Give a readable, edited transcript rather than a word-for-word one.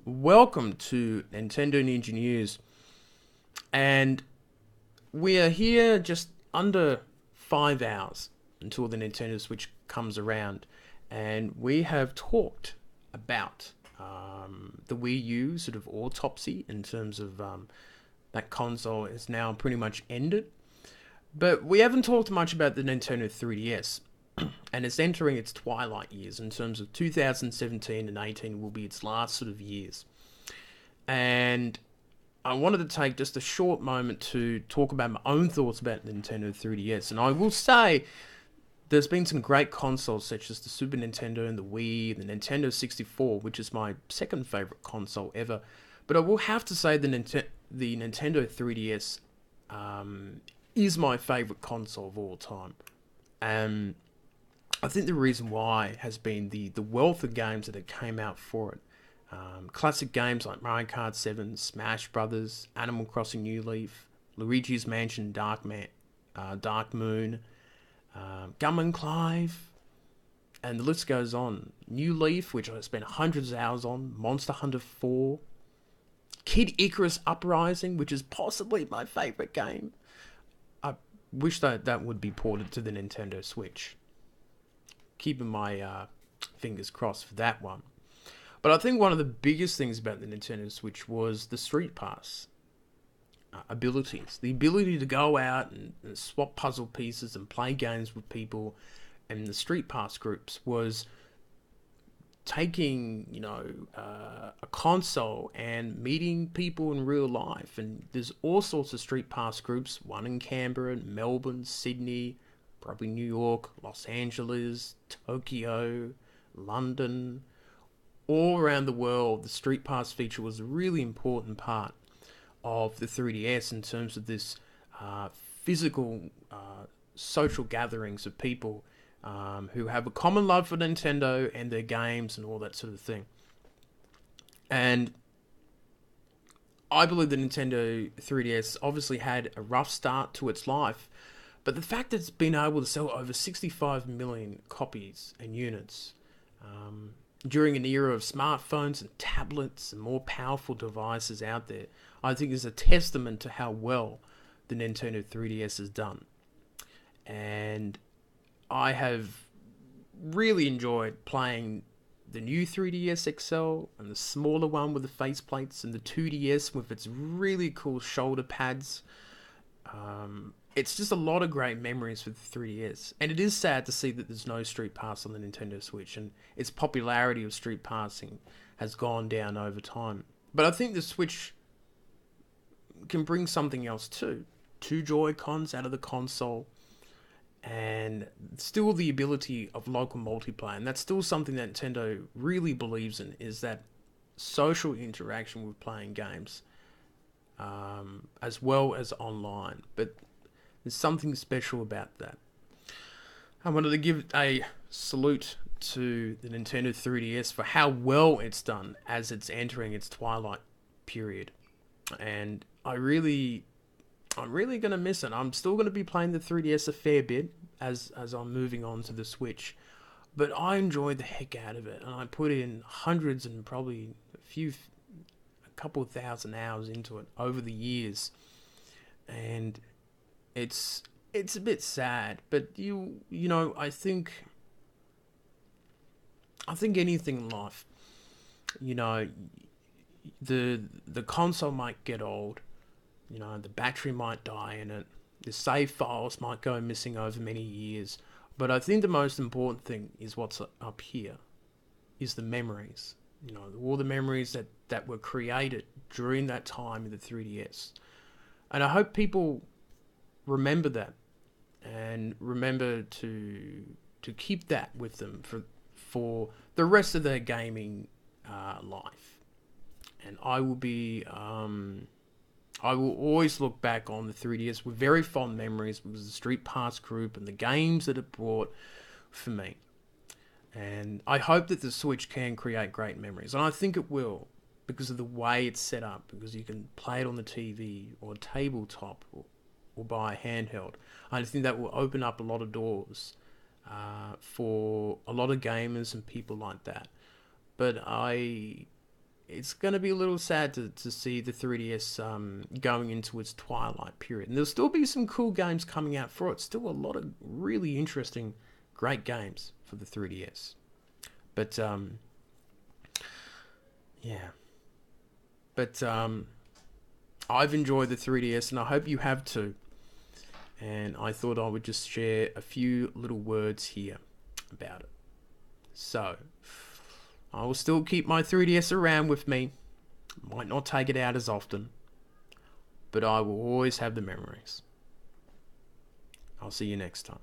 Welcome to Nintendo Ninja News, and we are here just under 5 hours until the Nintendo Switch comes around, and we have talked about the Wii U sort of autopsy in terms of that console is now pretty much ended, but we haven't talked much about the Nintendo 3DS. And it's entering its twilight years in terms of 2017 and 18 will be its last sort of years. And I wanted to take just a short moment to talk about my own thoughts about the Nintendo 3DS. And I will say there's been some great consoles such as the Super Nintendo and the Wii, the Nintendo 64, which is my second favorite console ever. But I will have to say the Nintendo 3DS is my favorite console of all time. And I think the reason why has been the wealth of games that have came out for it. Classic games like Mario Kart 7, Smash Brothers, Animal Crossing New Leaf, Luigi's Mansion Dark Moon, Gum and Clive, and the list goes on. New Leaf, which I spent hundreds of hours on, Monster Hunter 4, Kid Icarus Uprising, which is possibly my favourite game. I wish that would be ported to the Nintendo Switch. Keeping my fingers crossed for that one. But I think one of the biggest things about the Nintendo Switch was the Street Pass abilities. The ability to go out and swap puzzle pieces and play games with people. And the Street Pass groups was taking, a console and meeting people in real life. And there's all sorts of Street Pass groups. One in Canberra, Melbourne, Sydney, probably New York, Los Angeles, Tokyo, London, all around the world. The Street Pass feature was a really important part of the 3DS in terms of this physical social gatherings of people who have a common love for Nintendo and their games and all that sort of thing. And I believe the Nintendo 3DS obviously had a rough start to its life, but the fact that it's been able to sell over 65 million copies and units during an era of smartphones and tablets and more powerful devices out there, I think is a testament to how well the Nintendo 3DS has done. And I have really enjoyed playing the new 3DS XL and the smaller one with the faceplates and the 2DS with its really cool shoulder pads. It's just a lot of great memories with the 3DS. And it is sad to see that there's no Street Pass on the Nintendo Switch, and its popularity of Street Passing has gone down over time. But I think the Switch can bring something else too. Two Joy-Cons out of the console, and still the ability of local multiplayer. And that's still something that Nintendo really believes in, is that social interaction with playing games, as well as online. But there's something special about that. I wanted to give a salute to the Nintendo 3DS for how well it's done as it's entering its twilight period. And I'm really going to miss it. I'm still going to be playing the 3DS a fair bit as I'm moving on to the Switch. But I enjoyed the heck out of it. And I put in hundreds and probably a couple of thousand hours into it over the years. And it's a bit sad, but I think anything in life, the console might get old, the battery might die in it, the save files might go missing over many years, but I think the most important thing is what's up here, is the memories, all the memories that were created during that time in the 3DS, and I hope people remember that, and remember to keep that with them for the rest of their gaming life. And I will always look back on the 3DS with very fond memories with the Street Pass group and the games that it brought for me. And I hope that the Switch can create great memories, and I think it will, because of the way it's set up, because you can play it on the TV or tabletop or buy a handheld. I think that will open up a lot of doors for a lot of gamers and people like that. But it's going to be a little sad to see the 3DS going into its twilight period. And there'll still be some cool games coming out for it. Still a lot of really interesting, great games for the 3DS. But, yeah. But I've enjoyed the 3DS, and I hope you have too. And I thought I would just share a few little words here about it. So, I will still keep my 3DS around with me. Might not take it out as often, but I will always have the memories. I'll see you next time.